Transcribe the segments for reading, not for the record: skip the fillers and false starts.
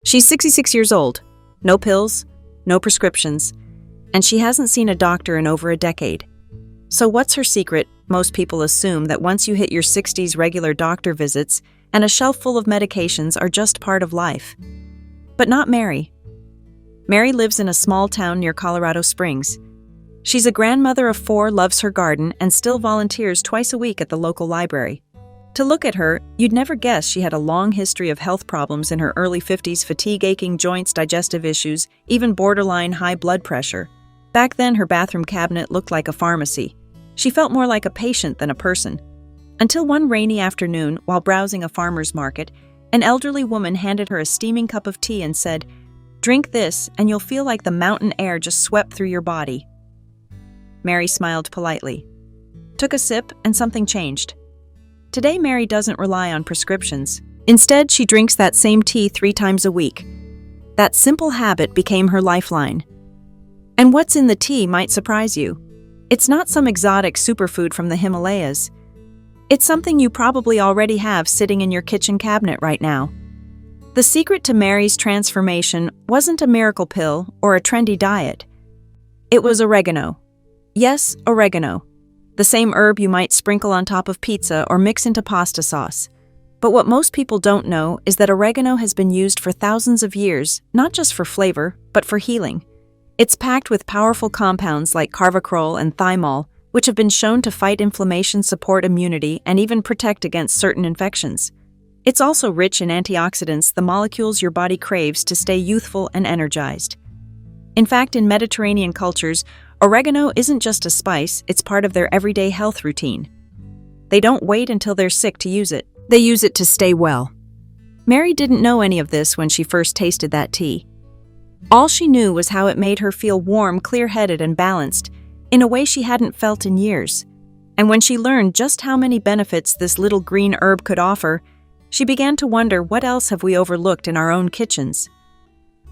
She's 66 years old, no pills, no prescriptions, and she hasn't seen a doctor in over a decade. So what's her secret? Most people assume that once you hit your 60s, regular doctor visits and a shelf full of medications are just part of life. But not Mary. Mary lives in a small town near Colorado Springs. She's a grandmother of 4, loves her garden, and still volunteers twice a week at the local library. To look at her, you'd never guess she had a long history of health problems in her early 50s: fatigue, aching joints, digestive issues, even borderline high blood pressure. Back then, her bathroom cabinet looked like a pharmacy. She felt more like a patient than a person. Until one rainy afternoon, while browsing a farmer's market, an elderly woman handed her a steaming cup of tea and said, "Drink this, and you'll feel like the mountain air just swept through your body." Mary smiled politely, took a sip, and something changed. Today, Mary doesn't rely on prescriptions. Instead, she drinks that same tea 3 times a week. That simple habit became her lifeline. And what's in the tea might surprise you. It's not some exotic superfood from the Himalayas. It's something you probably already have sitting in your kitchen cabinet right now. The secret to Mary's transformation wasn't a miracle pill or a trendy diet. It was oregano. Yes, oregano. The same herb you might sprinkle on top of pizza or mix into pasta sauce. But what most people don't know is that oregano has been used for thousands of years, not just for flavor, but for healing. It's packed with powerful compounds like carvacrol and thymol, which have been shown to fight inflammation, support immunity, and even protect against certain infections. It's also rich in antioxidants, the molecules your body craves to stay youthful and energized. In fact, in Mediterranean cultures, oregano isn't just a spice, it's part of their everyday health routine. They don't wait until they're sick to use it. They use it to stay well. Mary didn't know any of this when she first tasted that tea. All she knew was how it made her feel warm, clear-headed, and balanced, in a way she hadn't felt in years. And when she learned just how many benefits this little green herb could offer, she began to wonder, what else have we overlooked in our own kitchens?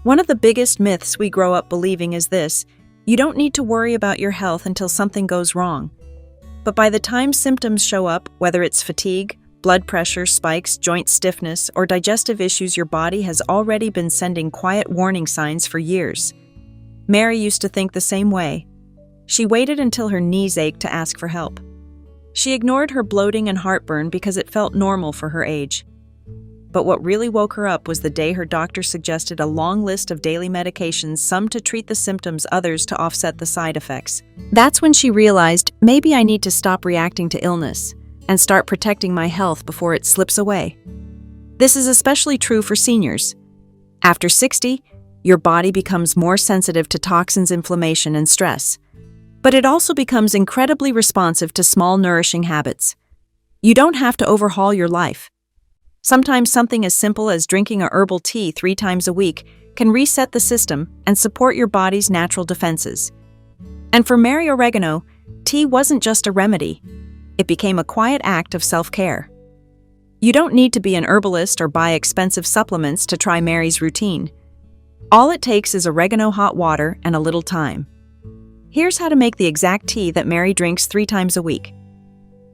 One of the biggest myths we grow up believing is this: you don't need to worry about your health until something goes wrong. But by the time symptoms show up, whether it's fatigue, blood pressure spikes, joint stiffness, or digestive issues, your body has already been sending quiet warning signs for years. Mary used to think the same way. She waited until her knees ached to ask for help. She ignored her bloating and heartburn because it felt normal for her age. But what really woke her up was the day her doctor suggested a long list of daily medications, some to treat the symptoms, others to offset the side effects. That's when she realized, maybe I need to stop reacting to illness and start protecting my health before it slips away. This is especially true for seniors. After 60, your body becomes more sensitive to toxins, inflammation, and stress. But it also becomes incredibly responsive to small, nourishing habits. You don't have to overhaul your life. Sometimes something as simple as drinking a herbal tea 3 times a week can reset the system and support your body's natural defenses. And for Mary, oregano, tea wasn't just a remedy. It became a quiet act of self-care. You don't need to be an herbalist or buy expensive supplements to try Mary's routine. All it takes is oregano, hot water, and a little time. Here's how to make the exact tea that Mary drinks 3 times a week.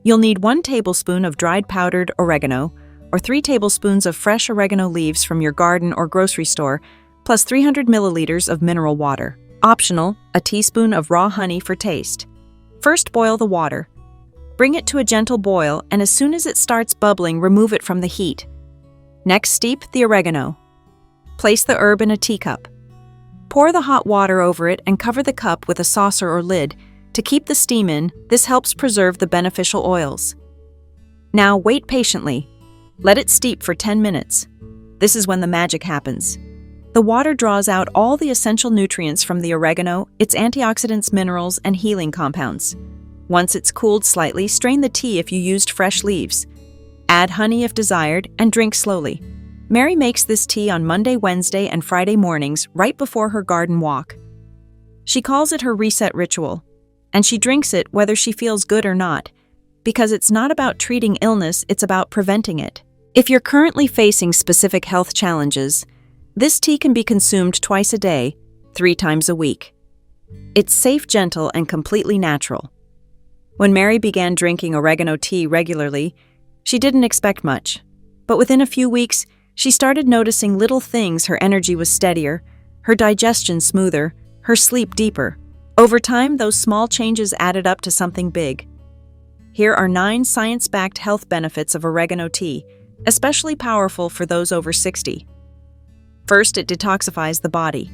You'll need 1 tablespoon of dried powdered oregano, or 3 tablespoons of fresh oregano leaves from your garden or grocery store, plus 300 milliliters of mineral water. Optional, a teaspoon of raw honey for taste. First, boil the water. Bring it to a gentle boil, and as soon as it starts bubbling, remove it from the heat. Next, steep the oregano. Place the herb in a teacup. Pour the hot water over it and cover the cup with a saucer or lid to keep the steam in. This helps preserve the beneficial oils. Now wait patiently. Let it steep for 10 minutes. This is when the magic happens. The water draws out all the essential nutrients from the oregano, its antioxidants, minerals, and healing compounds. Once it's cooled slightly, strain the tea if you used fresh leaves. Add honey if desired, and drink slowly. Mary makes this tea on Monday, Wednesday, and Friday mornings right before her garden walk. She calls it her reset ritual, and she drinks it whether she feels good or not, because it's not about treating illness, it's about preventing it. If you're currently facing specific health challenges, this tea can be consumed twice a day, 3 times a week. It's safe, gentle, and completely natural. When Mary began drinking oregano tea regularly, she didn't expect much, but within a few weeks, She started noticing little things. Her energy was steadier, her digestion smoother, her sleep deeper. Over time, those small changes added up to something big. Here are 9 science-backed health benefits of oregano tea, especially powerful for those over 60. First, it detoxifies the body.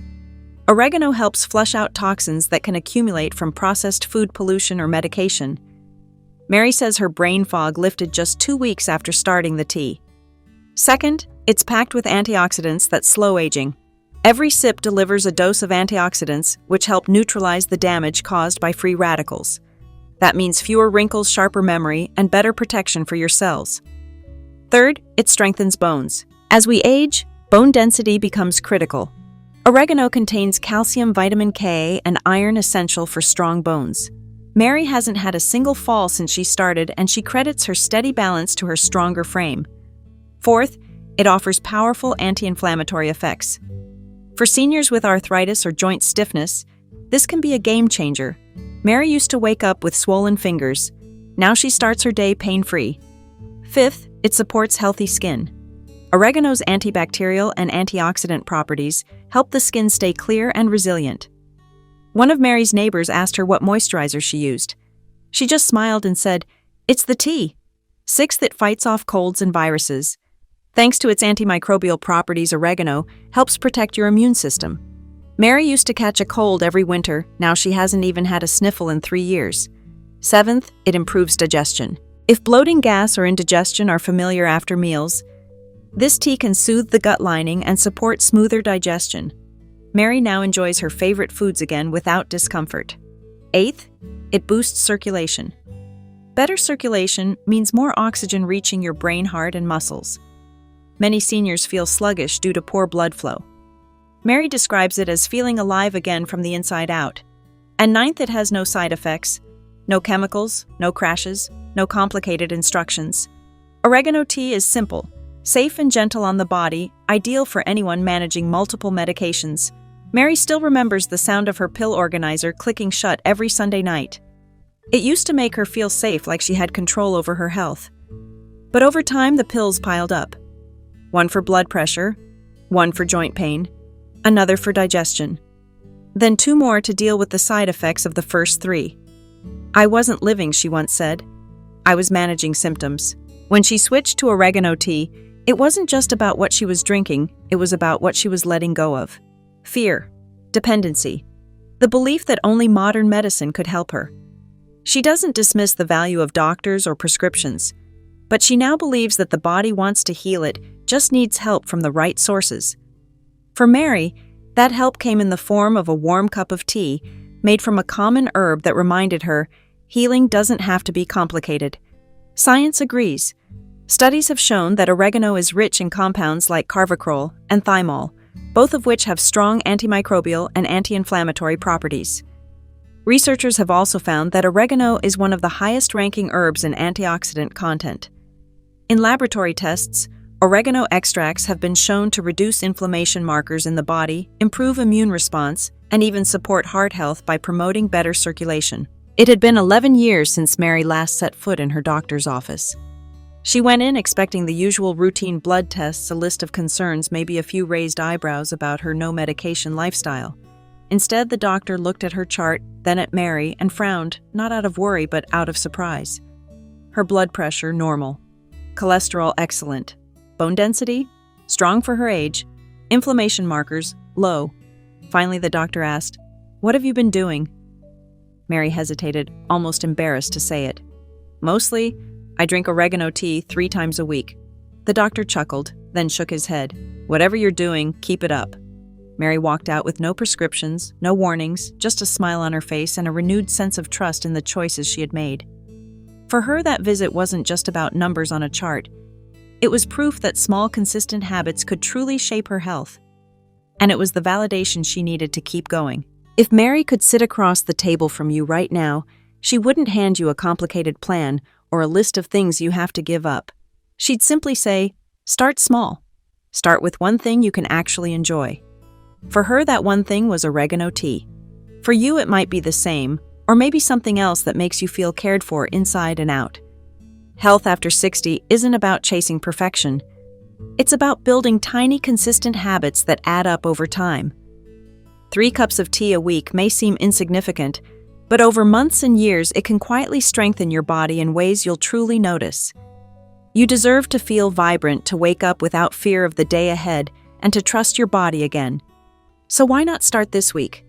Oregano helps flush out toxins that can accumulate from processed food pollution or medication. Mary says her brain fog lifted just 2 weeks after starting the tea. Second, it's packed with antioxidants that slow aging. Every sip delivers a dose of antioxidants, which help neutralize the damage caused by free radicals. That means fewer wrinkles, sharper memory, and better protection for your cells. Third, it strengthens bones. As we age, bone density becomes critical. Oregano contains calcium, vitamin K, and iron essential for strong bones. Mary hasn't had a single fall since she started, and she credits her steady balance to her stronger frame. Fourth, it offers powerful anti-inflammatory effects. For seniors with arthritis or joint stiffness, this can be a game changer. Mary used to wake up with swollen fingers. Now she starts her day pain-free. Fifth, it supports healthy skin. Oregano's antibacterial and antioxidant properties help the skin stay clear and resilient. One of Mary's neighbors asked her what moisturizer she used. She just smiled and said, "It's the tea." Sixth, it fights off colds and viruses. Thanks to its antimicrobial properties, oregano helps protect your immune system. Mary used to catch a cold every winter. Now she hasn't even had a sniffle in 3 years. Seventh, it improves digestion. If bloating, gas, or indigestion are familiar after meals, this tea can soothe the gut lining and support smoother digestion. Mary now enjoys her favorite foods again without discomfort. Eighth, it boosts circulation. Better circulation means more oxygen reaching your brain, heart, and muscles. Many seniors feel sluggish due to poor blood flow. Mary describes it as feeling alive again from the inside out. And ninth, it has no side effects, no chemicals, no crashes, no complicated instructions. Oregano tea is simple, safe and gentle on the body, ideal for anyone managing multiple medications. Mary still remembers the sound of her pill organizer clicking shut every Sunday night. It used to make her feel safe, like she had control over her health. But over time, the pills piled up. One for blood pressure, one for joint pain, another for digestion. Then 2 more to deal with the side effects of the first 3. "I wasn't living," she once said. "I was managing symptoms." When she switched to oregano tea, it wasn't just about what she was drinking, it was about what she was letting go of. Fear, dependency, the belief that only modern medicine could help her. She doesn't dismiss the value of doctors or prescriptions, but she now believes that the body wants to heal, it just needs help from the right sources. For Mary, that help came in the form of a warm cup of tea made from a common herb that reminded her healing doesn't have to be complicated. Science agrees. Studies have shown that oregano is rich in compounds like carvacrol and thymol, both of which have strong antimicrobial and anti-inflammatory properties. Researchers have also found that oregano is one of the highest-ranking herbs in antioxidant content. In laboratory tests, oregano extracts have been shown to reduce inflammation markers in the body, improve immune response, and even support heart health by promoting better circulation. It had been 11 years since Mary last set foot in her doctor's office. She went in expecting the usual routine blood tests, a list of concerns, maybe a few raised eyebrows about her no-medication lifestyle. Instead, the doctor looked at her chart, then at Mary, and frowned, not out of worry but out of surprise. Her blood pressure, normal. Cholesterol, excellent. Bone density, strong for her age. Inflammation markers, low. Finally, the doctor asked, "What have you been doing?" Mary hesitated, almost embarrassed to say it. "Mostly, I drink oregano tea 3 times a week." The doctor chuckled, then shook his head. "Whatever you're doing, keep it up." Mary walked out with no prescriptions, no warnings, just a smile on her face and a renewed sense of trust in the choices she had made. For her, that visit wasn't just about numbers on a chart. It was proof that small, consistent habits could truly shape her health. And it was the validation she needed to keep going. If Mary could sit across the table from you right now, she wouldn't hand you a complicated plan or a list of things you have to give up. She'd simply say, start small. Start with one thing you can actually enjoy. For her, that one thing was oregano tea. For you, it might be the same, or maybe something else that makes you feel cared for inside and out. Health after 60 isn't about chasing perfection. It's about building tiny, consistent habits that add up over time. 3 cups of tea a week may seem insignificant, but over months and years it can quietly strengthen your body in ways you'll truly notice. You deserve to feel vibrant, to wake up without fear of the day ahead, and to trust your body again. So why not start this week?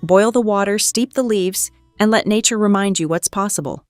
Boil the water, steep the leaves, and let nature remind you what's possible.